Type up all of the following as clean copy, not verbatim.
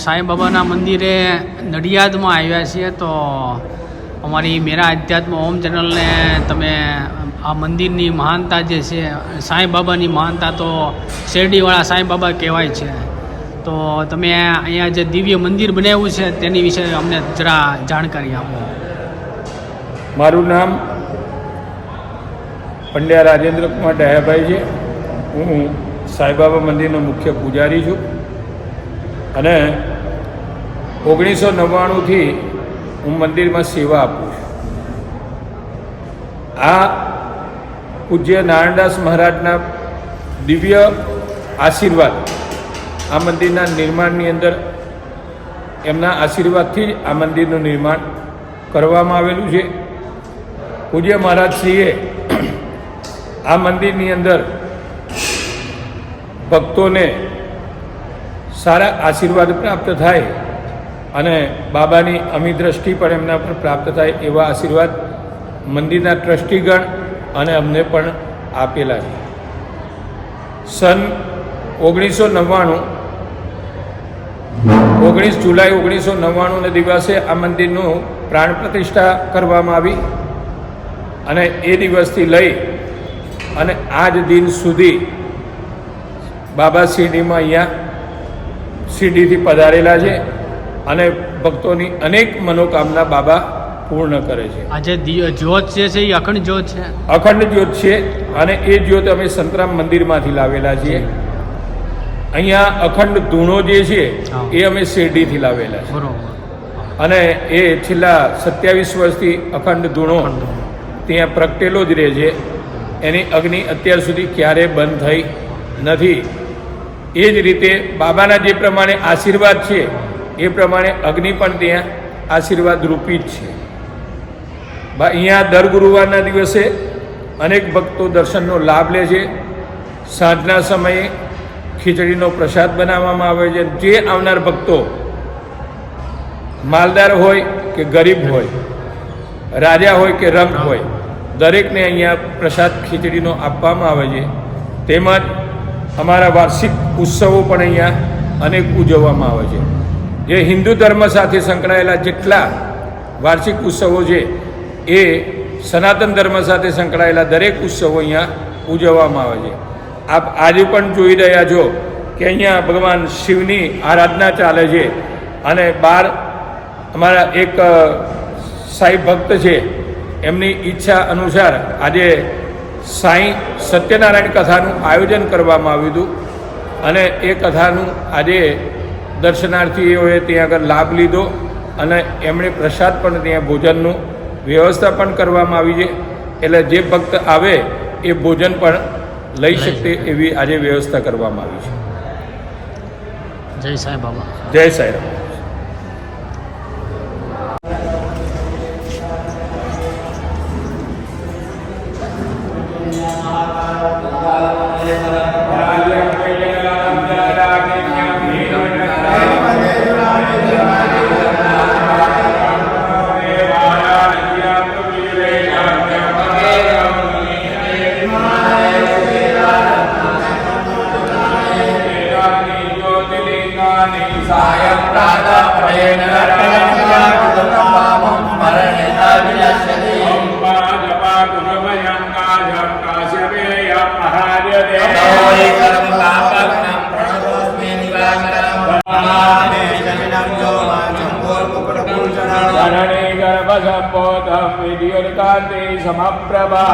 સાંઈ બાબાના મંદિરે નડિયાદમાં આવ્યા છીએ તો અમારી મેરા અધ્યાત્મ ઓમ ચેનલને તમે આ મંદિરની મહાનતા જે છે સાંઈ બાબાની મહાનતા તો શેરડીવાળા સાંઈ બાબા કહેવાય છે, તો તમે અહીંયા જે દિવ્ય મંદિર બનાવ્યું છે તેની વિશે અમને જરા જાણકારી આપો. મારું નામ પંડ્યા રાજેન્દ્ર કુમાર ડાયાભાઈ છે. હું સાંઈબાબા મંદિરનો મુખ્ય પૂજારી છું અને 1999થી હું મંદિરમાં સેવા આપું છું. આ પૂજ્ય નારાયણદાસ મહારાજના દિવ્ય આશીર્વાદ આ મંદિરના નિર્માણની અંદર એમના આશીર્વાદથી જ આ મંદિરનું નિર્માણ કરવામાં આવેલું છે. પૂજ્ય મહારાજશ્રીએ આ મંદિરની અંદર ભક્તોને સારા આશીર્વાદ પ્રાપ્ત થાય અને બાબાની અમી દ્રષ્ટિ પણ એમના પર પ્રાપ્ત થાય એવા આશીર્વાદ મંદિરના ટ્રસ્ટીગણ અને અમને પણ આપેલા છે. સન 19 જુલાઈ 1999ના દિવસે આ મંદિરનું પ્રાણ પ્રતિષ્ઠા કરવામાં આવી અને એ દિવસથી લઈ અને આજ દિન સુધી બાબા શિરડીમાં અહીંયા શિરડીથી પધારેલા છે અને ભક્તોની અનેક મનોકામના બાબા પૂર્ણ કરે છે. આજે જ્યોત જે છે એ અખંડ જ્યોત છે, અખંડ જ્યોત છે અને એ જ્યોત અમે સંતરામ મંદિરમાંથી લાવેલા છીએ. અહીંયા અખંડ ધૂણો જે છે એ અમે શેરડીથી લાવેલા છે અને એ છેલ્લા 27 વર્ષથી અખંડ ધૂણો ત્યાં પ્રગટેલો જ રહે છે. એની અગ્નિ અત્યાર સુધી ક્યારેય બંધ થઈ નથી. એ જ રીતે બાબાના જે પ્રમાણે આશીર્વાદ છે એ પ્રમાણે અગ્નિ પણ ત્યાં આશીર્વાદ રૂપી જ છે. અહીંયા દર ગુરુવારના દિવસે અનેક ભક્તો દર્શનનો લાભ લે છે. સાંજના સમયે ખીચડીનો પ્રસાદ બનાવવામાં આવે છે. જે આવનાર ભક્તો માલદાર હોય કે ગરીબ હોય, રાજા હોય કે રંક હોય, દરેકને અહીંયા પ્રસાદ ખીચડીનો આપવામાં આવે છે. તેમજ અમારા વાર્ષિક ઉત્સવો પણ અહીંયા અનેક ઉજવવામાં આવે છે. જે હિન્દુ ધર્મ સાથે સંકળાયેલા જેટલા વાર્ષિક ઉત્સવો છે એ સનાતન ધર્મ સાથે સંકળાયેલા દરેક ઉત્સવો અહીંયા ઉજવવામાં આવે છે. આપ આજે પણ જોઈ રહ્યા છો કે અહીંયા ભગવાન શિવની આરાધના ચાલે છે અને બહાર અમારા એક સાંઈ ભક્ત છે, એમની ઈચ્છા અનુસાર આજે સાંઈ સત્યનારાયણ કથાનું આયોજન કરવામાં આવ્યું હતું અને એ કથાનું આજે દર્શનાર્થીઓએ ત્યાં આગળ લાભ લીધો અને એમણે પ્રસાદ પણ ત્યાં ભોજનનું વ્યવસ્થા પણ કરવામાં આવી છે. એટલે જે ભક્ત આવે એ ભોજન પણ લઈ શકે એવી આજે વ્યવસ્થા કરવામાં આવી છે. જય સાંઈ બાબા. જય સાંઈ રામ.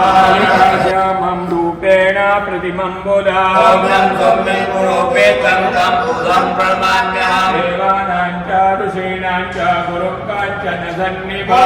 समप्रभाश्यामं रूपेण प्रतिमं देवानां च ऋषीणां च गुरुकाञ्चन सन्निभां